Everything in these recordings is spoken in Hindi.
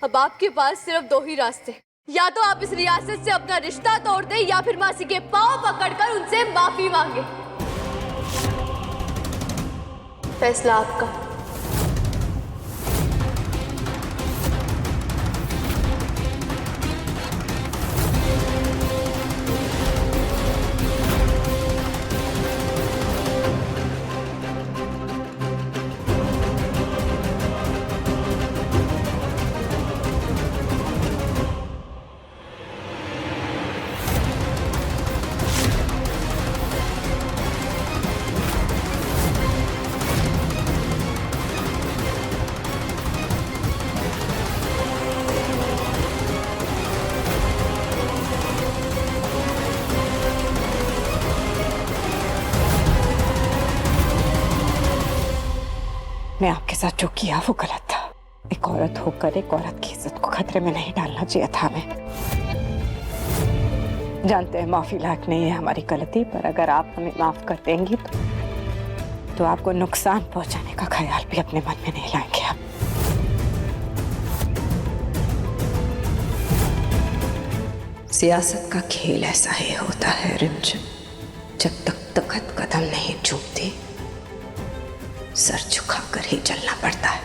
अब आपके पास सिर्फ दो ही रास्ते, या तो आप इस रियासत से अपना रिश्ता तोड़ दें या फिर मासी के पांव पकड़कर उनसे माफी मांगे। फैसला आपका। मैं आपके साथ जो किया वो गलत था। एक औरत होकर एक औरत की इज्जत को खतरे में नहीं डालना चाहिए था हमें। जानते हैं माफी लायक नहीं है हमारी गलती, पर अगर आप हमें माफ कर देंगी तो आपको नुकसान पहुंचाने का ख्याल भी अपने मन में नहीं लाएंगे आप। सियासत का खेल ऐसा ही होता है रिमझिम, जब तक तख्त कदम नहीं चूकती सर झुकाकर ही चलना पड़ता है।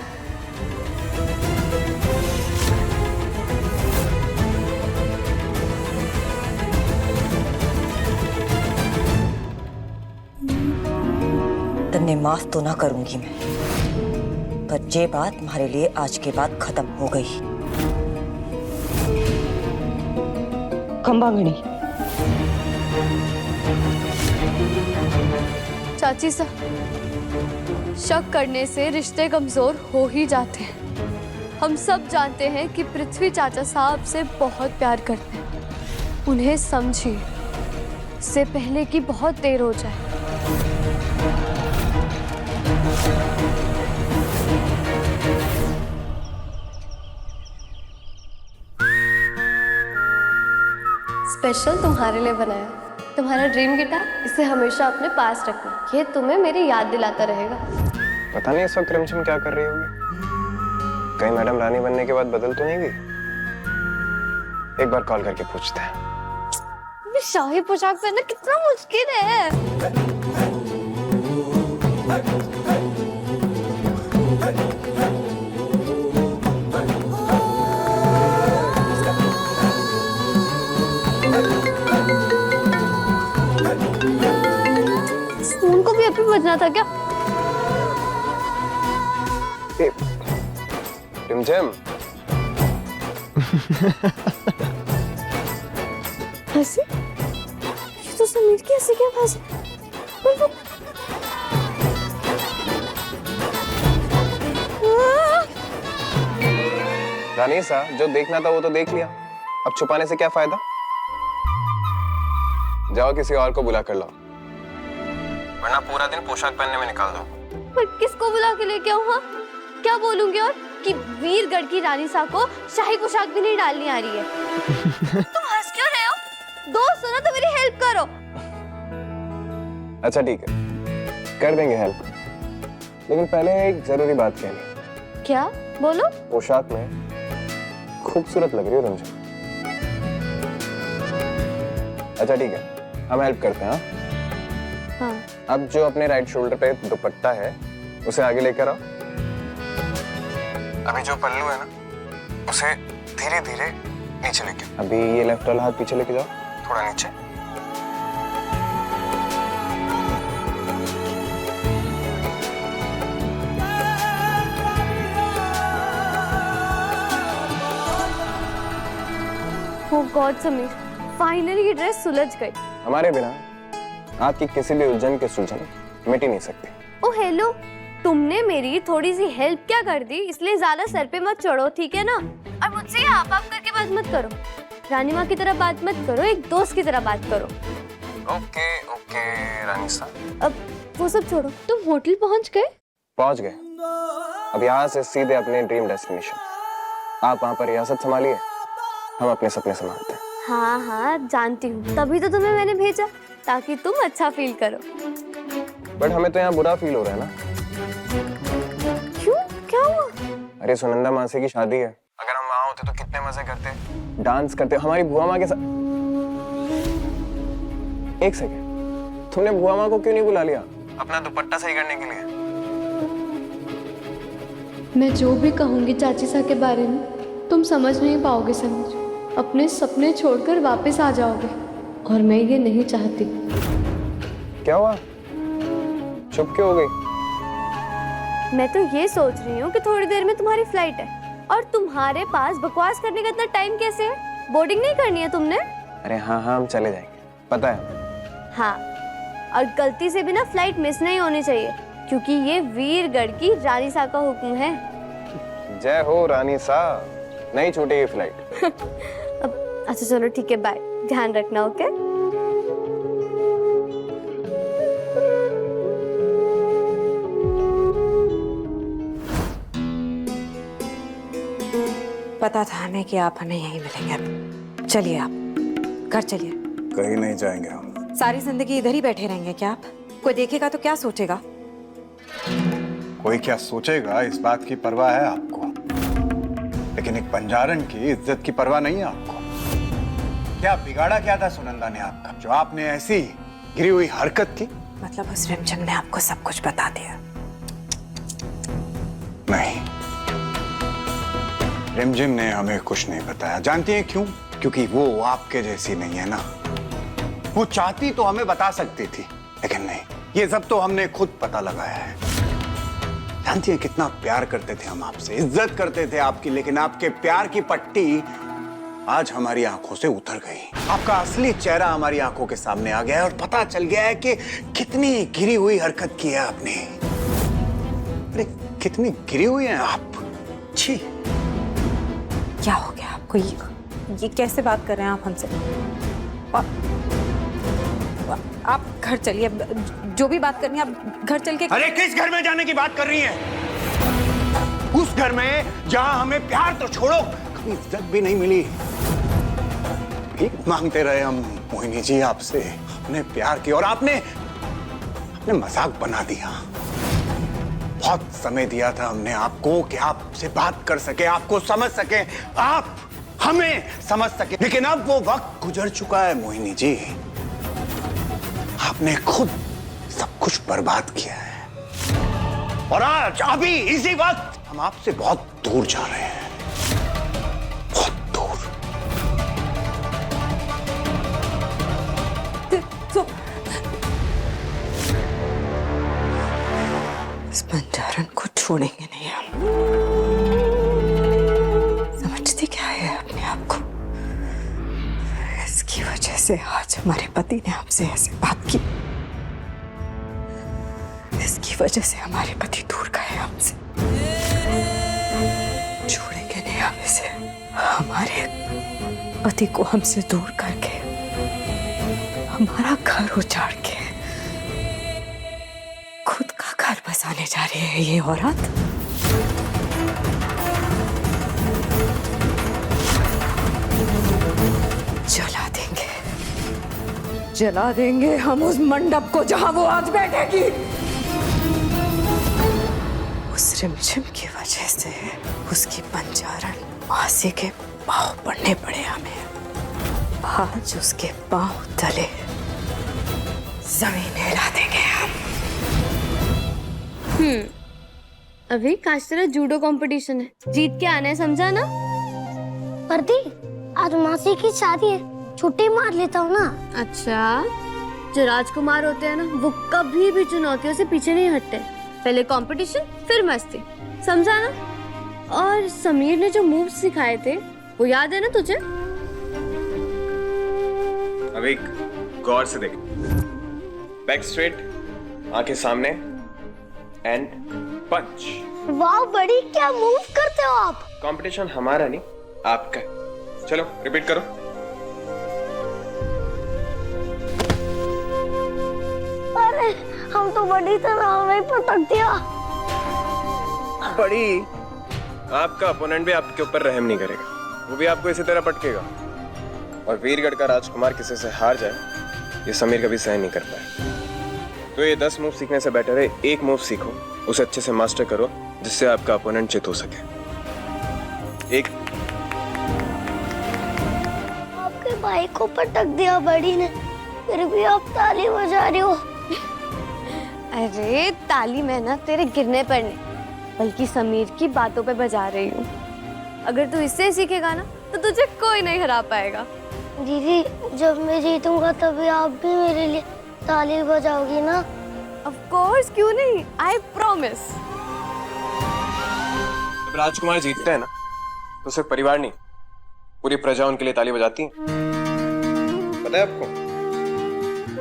तन्ने माफ तो ना करूंगी मैं, पर ये बात तुम्हारे लिए आज के बाद खत्म हो गई। खंबांगनी चाची साहब, शक करने से रिश्ते कमजोर हो ही जाते हैं। हम सब जानते हैं कि पृथ्वी चाचा साहब से बहुत प्यार करते हैं। उन्हें समझिए, इससे पहले कि बहुत देर हो जाए। स्पेशल तुम्हारे लिए बनाया, तुम्हारा ड्रीम गिटार, इसे हमेशा अपने पास रखना। ये तुम्हें मेरी याद दिलाता रहेगा। पता नहीं इस वक्त रिमझिम क्या कर रही होगी। कहीं मैडम रानी बनने के बाद बदल तो नहीं गई? एक बार कॉल करके पूछते हैं। शाही पोशाक पहनना कितना मुश्किल है। फोन को भी अभी बजना था क्या? रिमझिम हंसी? ये तो समीर की हंसी की आवाज है। रानी सा, जो देखना था वो तो देख लिया, अब छुपाने से क्या फायदा? जाओ किसी और को बुला कर लाओ, वरना पूरा दिन पोशाक पहनने में निकाल दो। पर किसको बुला के लेके आऊं? हाँ, क्या बोलूंगी और कि वीरगढ़ की रानी सा को शाही पोशाक भी नहीं डालनी आ रही है। तुम हंस क्यों रहे हो? दोस्त हो ना तो मेरी हेल्प करो। अच्छा ठीक है, कर देंगे हेल्प, लेकिन पहले एक जरूरी बात कहनी। क्या? बोलो। पोशाक में खूबसूरत लग रही हो रिमझिम। अच्छा ठीक है, हम हेल्प करते हैं। हाँ। अब जो अपने राइट शोल्डर पे दुपट्टा है उसे आगे लेकर आओ। अभी जो पल्लू है ना उसे धीरे धीरे नीचे लेके। अभी ये लेफ्ट वाला हाथ पीछे लेके जाओ, थोड़ा नीचे। ओह गॉड समीर, फाइनली ये ड्रेस सुलझ गई। हमारे बिना आपकी किसी भी उलझन की सुलझन मिट ही नहीं सकती। ओ हेलो, तुमने मेरी थोड़ी सी हेल्प क्या कर दी, इसलिए ज्यादा सर पे मत चढ़ो, ठीक है ना? और मुझसे आप करके बात मत करो। रानी माँ की तरह बात मत करो, एक दोस्त की तरह बात करो। ओके ओके रानी साहब। अब वो सब छोड़ो, तुम होटल पहुंच गए? पहुंच गए। अब यहाँ से सीधे अपने ड्रीम डेस्टिनेशन। आप वहाँ पर रियासत संभालिए, हम अपने सपने संभालते हैं। हाँ हाँ जानती हूँ, तभी तो तुम्हें मैंने भेजा, ताकि तुम अच्छा फील करो। बट हमें तो यहाँ बुरा फील हो रहा है ना। क्यों? क्या हुआ? अरे सुनंदा मासी की शादी है, अगर हम वहाँ अपने मजे करते, डांस करते, हमारी बुआ माँ के साथ। एक सेकेंड, तुमने बुआ माँ को क्यों नहीं बुला लिया अपना दुपट्टा सही करने के लिए? मैं जो भी कहूँगी चाची सा के बारे में तुम समझ नहीं पाओगे समीर। अपने सपने छोड़कर वापस आ जाओगे और मैं ये नहीं चाहती। क्या हुआ, चुप क्यों हो गई? मैं तो ये सोच रही हूँ कि थोड़ी देर में तुम्हारी फ्लाइट है और तुम्हारे पास बकवास करने का इतना टाइम कैसे है? बोर्डिंग नहीं करनी है तुमने? अरे हाँ हाँ, हम चले जाएंगे, पता है। हाँ, और गलती से भी ना फ्लाइट मिस नहीं होनी चाहिए क्योंकि ये वीरगढ़ की रानी सा का हुक्म है। जय हो रानी सा, नहीं छूटेगी फ्लाइट। अच्छा चलो ठीक है, बाय, ध्यान रखना। ओके पता था हमें कि आप हमें यहीं मिलेंगे। अब चलिए, आप घर चलिए। कहीं नहीं जाएंगे हम। सारी जिंदगी इधर ही बैठे रहेंगे क्या आप? कोई देखेगा तो क्या सोचेगा? कोई क्या सोचेगा इस बात की परवाह है आपको, लेकिन एक बंजारन की इज्जत की परवाह नहीं है आपको। क्या बिगाड़ा क्या था सुनंदा ने आपका, जो आपने ऐसी गिरी हुई हरकत की? मतलब उस रिमझिम ने आपको सब कुछ बता दिया? नहीं, रिमझिम ने हमें कुछ नहीं बताया। जानती हैं क्यों? क्योंकि वो आपके जैसी नहीं है ना। वो चाहती तो हमें बता सकती थी, लेकिन नहीं, ये सब तो हमने खुद पता लगाया है। जानती हैं कितना प्यार करते थे हम आपसे, इज्जत करते थे आपकी, लेकिन आपके प्यार की पट्टी आज हमारी आंखों से उतर गई। आपका असली चेहरा हमारी आंखों के सामने आ गया है और पता चल गया है कि कितनी गिरी हुई हरकत की है आपने। अरे कितनी गिरी हुई हैं आप। छी, क्या हो गया आपको? ये कैसे बात कर रहे हैं आप हमसे? आप घर चलिए, जो भी बात करनी है आप घर चल के। अरे किस घर में जाने की बात कर रही हैं? उस घर में जहां हमें प्यार तो छोड़ो, कभी इज्जत भी नहीं मिली। भीख मांगते रहे हम मोहिनी जी आपसे, अपने प्यार की, और आपने मजाक बना दिया। बहुत समय दिया था हमने आपको कि आपसे बात कर सके, आपको समझ सके, आप हमें समझ सके, लेकिन अब वो वक्त गुजर चुका है मोहिनी जी। आपने खुद सब कुछ बर्बाद किया है और आज अभी इसी वक्त हम आपसे बहुत दूर जा रहे हैं, बहुत दूर। तो इस बंजारन को छोड़ेंगे नहीं हम। समझते क्या है अपने आप को? इसकी वजह से आज हमारे पति ने हमसे ऐसे बात की। इसकी वजह से हमारे पति दूर गए हमसे। छोड़ेंगे नहीं हम इसे। हमारे पति को हमसे दूर करके, हमारा घर उजाड़ के खुद का घर बसाने जा रही है ये औरत। जला देंगे हम उस मंडप को जहां वो आज बैठेगी। उस रिमझिम की वजह से उसकी बंजारन मासी के पांव पड़ने पड़े हमें। आज उसके पांव तले जमीन हिला देंगे हम। अभी आज तेरा जूडो कंपटीशन है, जीत के आना है, समझा ना? परती, आज मासी की शादी है, छुट्टी मार लेता हूँ ना। अच्छा, जो राजकुमार होते हैं ना, वो कभी भी चुनौतियों से पीछे नहीं हटते। पहले कंपटीशन, फिर मस्ती, समझा ना? और समीर ने जो मूव्स सिखाए थे, वो याद है ना तुझे? अभी गौर से देख, बैक स्ट्रेट, आंखें सामने, एंड पंच। वाह बड़ी, क्या मूव करते हो आप। कंपटीशन हमारा नहीं, आपका। चलो रिपीट करो। अरे हम तो बड़ी तरह हमें पटक दिया। बड़ी, आपका अपोनेंट भी आपके ऊपर रहम नहीं करेगा, वो भी आपको इसी तरह पटकेगा। और वीरगढ़ का राजकुमार किसी से हार जाए, ये समीर कभी सहन नहीं कर पाए। तो ये 10 मूव सीखने से बेटर है एक मूव सीखो, उसे अच्छे से मास्टर करो, जिससे आपका अपोनेंट चित हो सके। एक भाई को पटक दिया बड़ी ने, फिर भी आप ताली बजा रही हो। अरे ताली मैं ना तेरे गिरने पर नहीं, बल्कि समीर की बातों पे बजा रही हूँ। अगर तू इससे सीखेगा ना तो तुझे कोई नहीं हरा पाएगा। दीदी जब मैं जीतूंगा तभी आप भी मेरे लिए ताली बजाओगी ना? ऑफ कोर्स, क्यों नहीं, आई प्रॉमिस। जब राजकुमार जीतते हैं ना तो सिर्फ परिवार नहीं, पूरी प्रजा उनके लिए ताली बजाती है। पता है आपको?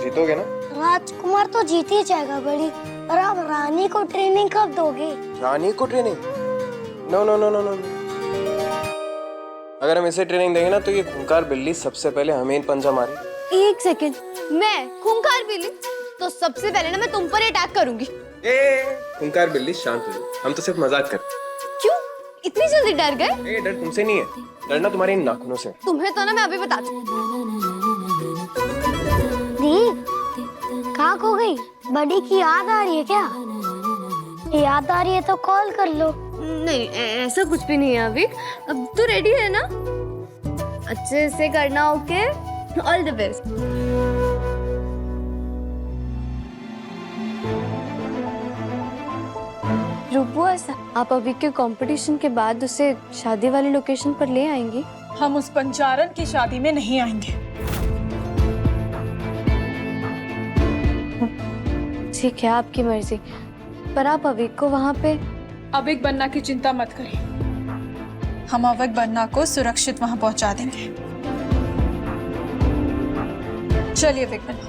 जीतोगे ना? राजकुमार तो जीत ही जाएगा बड़ी, पर आप रानी को ट्रेनिंग कब दोगे? रानी को training? No no no no no. अगर हम इसे ट्रेनिंग देंगे ना तो ये खूंखार बिल्ली सबसे पहले हमें ही पंजा मारे। एक सेकेंड, मैं खूंखार बिल्ली? तो सबसे पहले ना मैं तुम पर अटैक करूंगी। खूंखार बिल्ली शांत हो जाओ, हम तो सिर्फ मजाक करते। क्यों इतनी जल्दी डर गए? ये डर तुमसे नहीं है, डरना तुम्हारे इन नाखूनों से। तुम्हें तो ना मैं अभी बताती हूँ। दी कहाँ खो गई? बड़ी की याद आ रही है क्या? याद आ रही है तो कॉल कर लो। नहीं ऐसा कुछ भी नहीं है अभी। अब तू रेडी है ना? अच्छे से करना, okay? All the best. Rubua, आप अभी के कंपटीशन के बाद उसे शादी वाली लोकेशन पर ले आएंगी? हम उस पंचारन की शादी में नहीं आएंगे। ठीक है, आपकी मर्जी, पर आप अविक को वहाँ पे। अविक बन्ना की चिंता मत करिए, हम अविक बन्ना को सुरक्षित वहां पहुंचा देंगे। चलिए अविक बन्ना।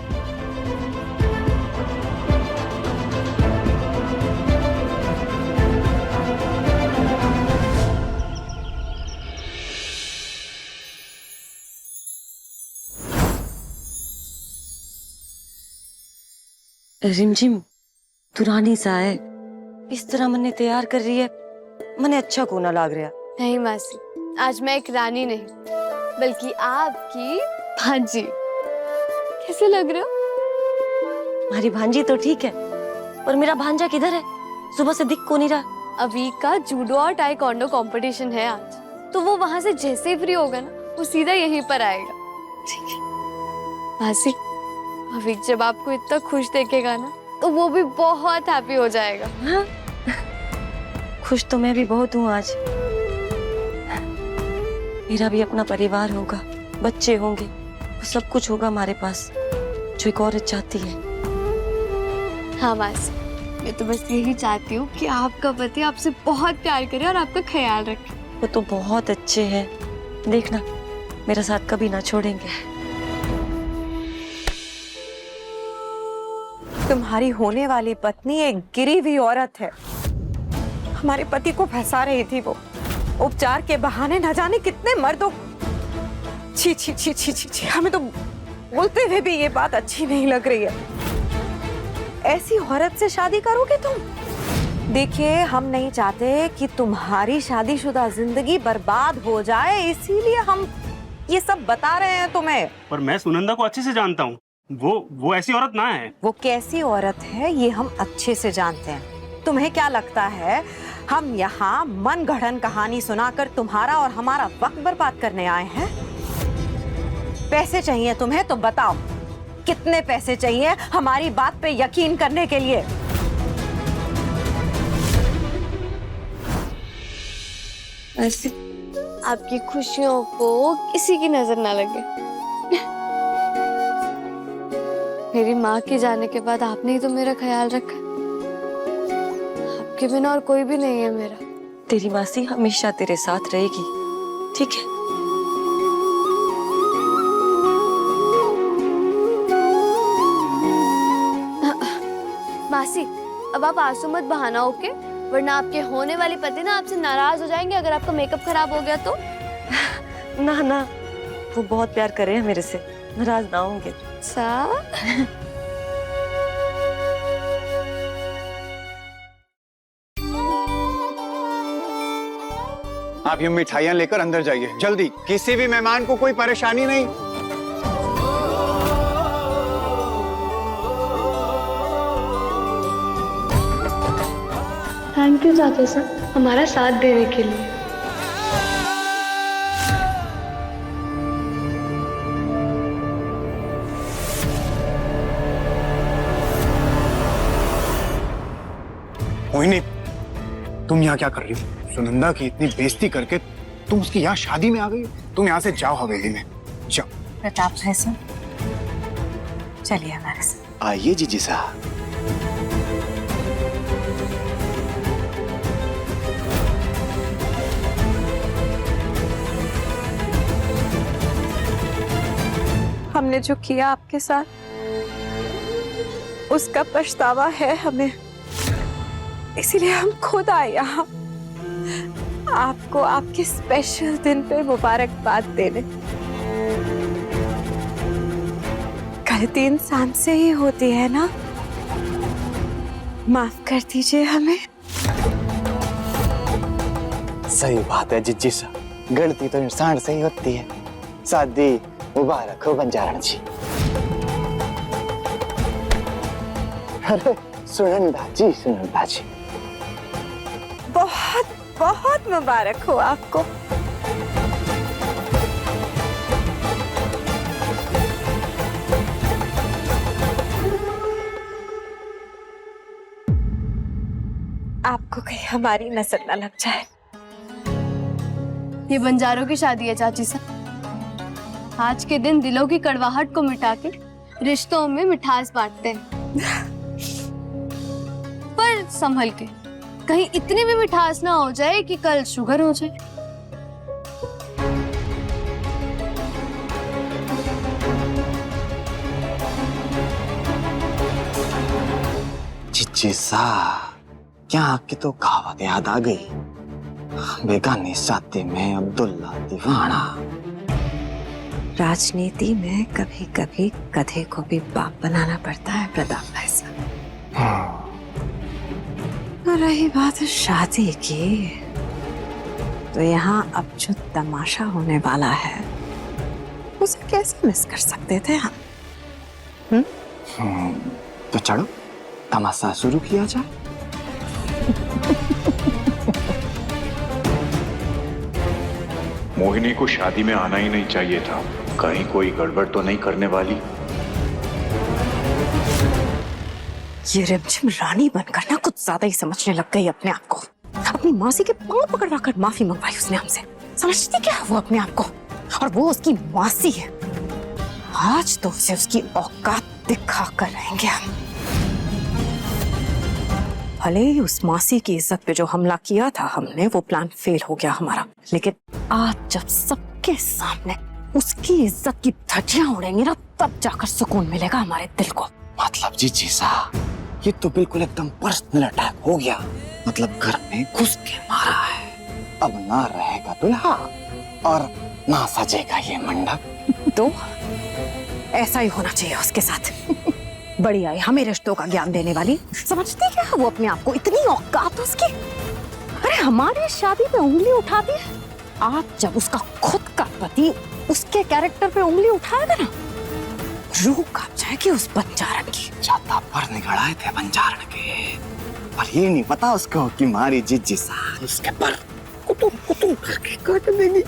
रिमझिम तू रानी सा है, इस तरह मन्ने तैयार कर रही है, मने अच्छा को ना लाग रहा। नहीं मासी, आज मैं एक रानी नहीं बल्कि आपकी भांजी। कैसे लग रहे हो? हमारी भांजी तो ठीक है, पर मेरा भांजा किधर है? सुबह से दिख को नहीं रहा। अभी का जूडो और टाइकोंडो कंपटीशन है आज, तो वो वहां से जैसे ही फ्री होगा ना वो सीधा यहीं पर आएगा। ठीक है मासी, अभी जब आपको इतना खुश देखेगा ना तो वो भी बहुत हैप्पी हो जाएगा। हाँ? खुश तो मैं भी बहुत हूँ आज। मेरा भी अपना परिवार होगा, बच्चे होंगे, सब कुछ होगा हमारे पास, जो एक औरत चाहती है। हाँ मासी, मैं तो बस यही चाहती हूँ कि आपका पति आपसे बहुत प्यार करे और आपका ख्याल रखे। वो तो बहुत अच्छे हैं, देखना मेरा साथ कभी ना छोड़ेंगे। तुम्हारी होने वाली पत्नी एक गिरी हुई औरत है। हमारे पति को फंसा रही थी वो, उपचार के बहाने न जाने कितने मर्दों। छी छी छी छी छी छी, हमें तो बोलते हुए भी ये बात अच्छी नहीं लग रही है। ऐसी औरत से शादी करोगे तुम? देखिए, हम नहीं चाहते कि तुम्हारी शादीशुदा जिंदगी बर्बाद हो जाए, इसीलिए हम ये सब बता रहे हैं तुम्हें। पर मैं सुनंदा को अच्छे से जानता हूँ, वो ऐसी औरत ना है। वो कैसी औरत है ये हम अच्छे से जानते हैं। तुम्हें क्या लगता है हम यहाँ मन गढ़ंत कहानी सुनाकर तुम्हारा और हमारा वक्त बर्बाद करने आए हैं? पैसे चाहिए तुम्हें तो बताओ, कितने पैसे चाहिए हमारी बात पे यकीन करने के लिए? ऐसे आपकी खुशियों को किसी की नजर ना लगे। मेरी माँ के जाने के बाद आपने ही तो मेरा ख्याल रखा। आपके बिना और कोई भी नहीं है मेरा। तेरी मासी हमेशा तेरे साथ रहेगी, ठीक है? मासी, अब आप आंसू मत बहाना, ओके? वरना आपके होने वाले पति ना आपसे नाराज हो जाएंगे अगर आपका मेकअप खराब हो गया तो। ना ना, वो बहुत प्यार करे हैं मेरे से, नाराज ना होंगे। अच्छा। आप ये मिठाइयाँ लेकर अंदर जाइए जल्दी, किसी भी मेहमान को कोई परेशानी नहीं। थैंक यू चाचा साहब, हमारा साथ देने के लिए। मोहिनी, तुम यहाँ क्या कर रही हो? सुनंदा की इतनी बेइज्जती करके तुम उसकी यहाँ शादी में आ गई। तुम यहाँ से जाओ हवेली में, जाओ। प्रताप भाई साहब, चलिए हमारे साथ। आइए जीजी साहब। हमने जो किया आपके साथ, उसका पछतावा है हमें, इसीलिए हम खुद आए यहाँ आपको आपके स्पेशल दिन पे मुबारकबाद देने। गलती इंसान से ही होती है ना, माफ कर दीजिए हमें। सही बात है जिज्जी सा, गलती तो इंसान से ही होती है। शादी मुबारक हो बंजारण जी। अरे सुनंदा जी, सुनंदा जी, बहुत बहुत मुबारक हो आपको। आपको कहीं हमारी नजर न लग जाए। ये बंजारों की शादी है चाची साहब। आज के दिन दिलों की कड़वाहट को मिटा के रिश्तों में मिठास बांटते हैं। पर संभल के, कहीं इतनी भी मिठास ना हो जाए कि कल शुगर हो जाए। जिज्जी सा, यहाँ की तो कहावत याद आ गई, बेगानी शादी में अब्दुल्ला दीवाना। राजनीति में कभी कभी गधे को भी बाप बनाना पड़ता है प्रताप भाई साहब। और रही बात शादी की, तो यहाँ अब जो तमाशा होने वाला है उसे कैसे मिस कर सकते थे हम? तो चलो तमाशा शुरू किया जाए। मोहिनी को शादी में आना ही नहीं चाहिए था। कहीं कोई गड़बड़ तो नहीं करने वाली। ये रिमझिम रानी बनकर ना कुछ ज्यादा ही समझने लग गई अपने आप को। अपनी मौसी के पांव पकड़वा कर माफी मंगवाई उसने हमसे। समझती क्या है वो अपने आप को? और वो उसकी मौसी है। आज तो उसे उसकी औकात दिखा कर रहेंगे हम। भले ही उस मौसी की इज्जत पे जो हमला किया था हमने, वो प्लान फेल हो गया हमारा, लेकिन आज जब सबके सामने उसकी इज्जत की धज्जियां उड़ेंगी ना, तब जाकर सुकून मिलेगा हमारे दिल को। मतलब जीजी सा, ये तो बिल्कुल एकदम पर्सनल अटैक हो गया। मतलब घर में घुस के मारा है। अब ना रहेगा दुल्हा और ना सजेगा ये मंडप। तो ऐसा ही होना चाहिए उसके साथ। बड़ी आई हमें रिश्तों का ज्ञान देने वाली। समझती क्या है वो अपने आप को? इतनी औकात उसकी। अरे हमारी शादी पे उंगली उठाती है। आज जब उसका खुद का पति उसके कैरेक्टर पे उंगली उठाएगा ना, रूह कांप जाएगी उस बंजारन की। ज्यादा पर निकल आए थे बंजारण के, पर ये नहीं पता उसको कि मारी जिज्जी सा उसके पर कुतुम कुतुम करके काट देगी।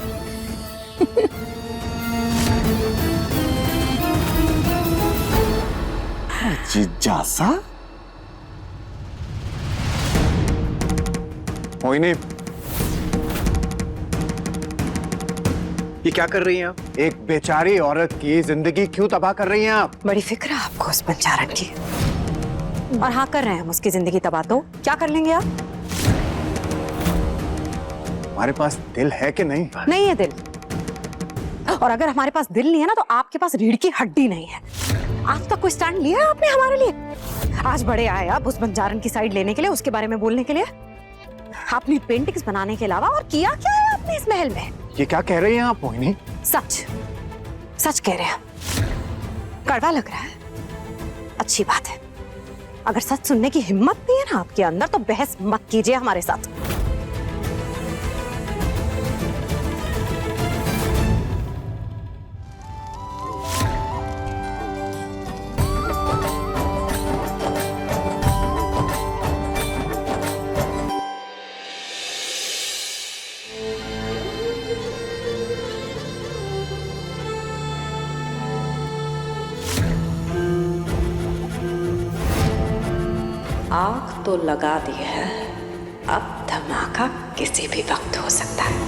जिज्जा सा, मोहिनी, ये क्या कर रही हैं आप? एक बेचारी औरत की जिंदगी क्यों तबाह कर रही हैं आप? बड़ी फिक्र है आपको उस बंजारन की। और हाँ, कर रहे हैं हम उसकी जिंदगी तबाह। तो क्या कर लेंगे आप? हमारे पास दिल है कि नहीं? नहीं है दिल। और अगर हमारे पास दिल नहीं है ना, तो आपके पास रीढ़ की हड्डी नहीं है। आज तक कोई स्टैंड लिया है आपने हमारे लिए? आज बड़े आए आप उस बंजारन की साइड लेने के लिए, उसके बारे में बोलने के लिए। आपने पेंटिंग्स बनाने के अलावा और किया क्या है आपने इस महल में? ये क्या कह रही हैं आप मोहिनी? सच सच कह रहे हैं। कड़वा लग रहा है, अच्छी बात है। अगर सच सुनने की हिम्मत नहीं है ना आपके अंदर, तो बहस मत कीजिए हमारे साथ। आग तो लगा दी है, अब धमाका किसी भी वक्त हो सकता है।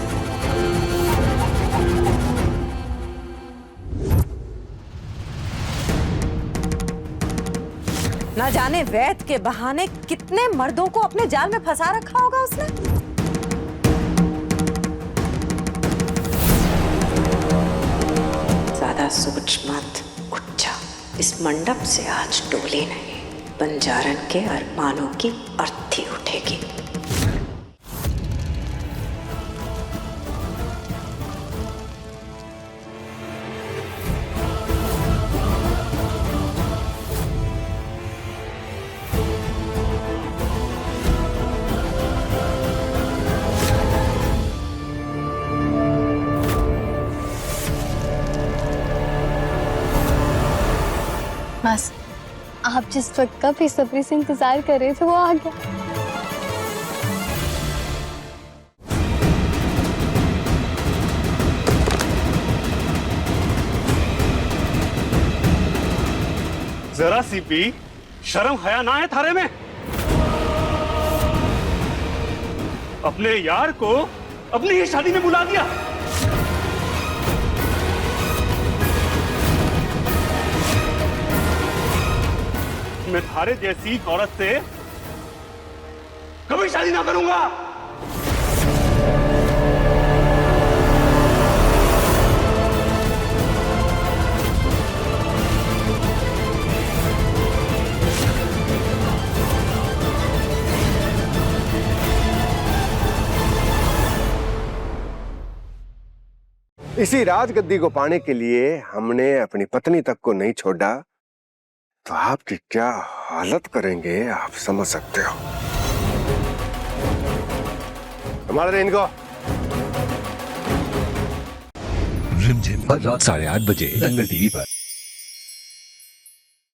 न जाने वैद के बहाने कितने मर्दों को अपने जाल में फंसा रखा होगा उसने। ज्यादा सोच मत, उठ जा। इस मंडप से आज डोली नहीं, बंजारन के अरमानों की अर्थी उठेगी। बस आप जिस वक्त का बेसब्री से इंतजार कर रहे थे वो आ गया। जरा सी भी शर्म हया ना है थारे में? अपने यार को अपनी ही शादी में बुला दिया। मैं थारे जैसी औरत से कभी शादी ना करूंगा। इसी राजगद्दी को पाने के लिए हमने अपनी पत्नी तक को नहीं छोड़ा, तो आपकी क्या हालत करेंगे आप समझ सकते हो। हमारे इनको रिमझिम हर रात 8:30 बजे दंगल टीवी पर।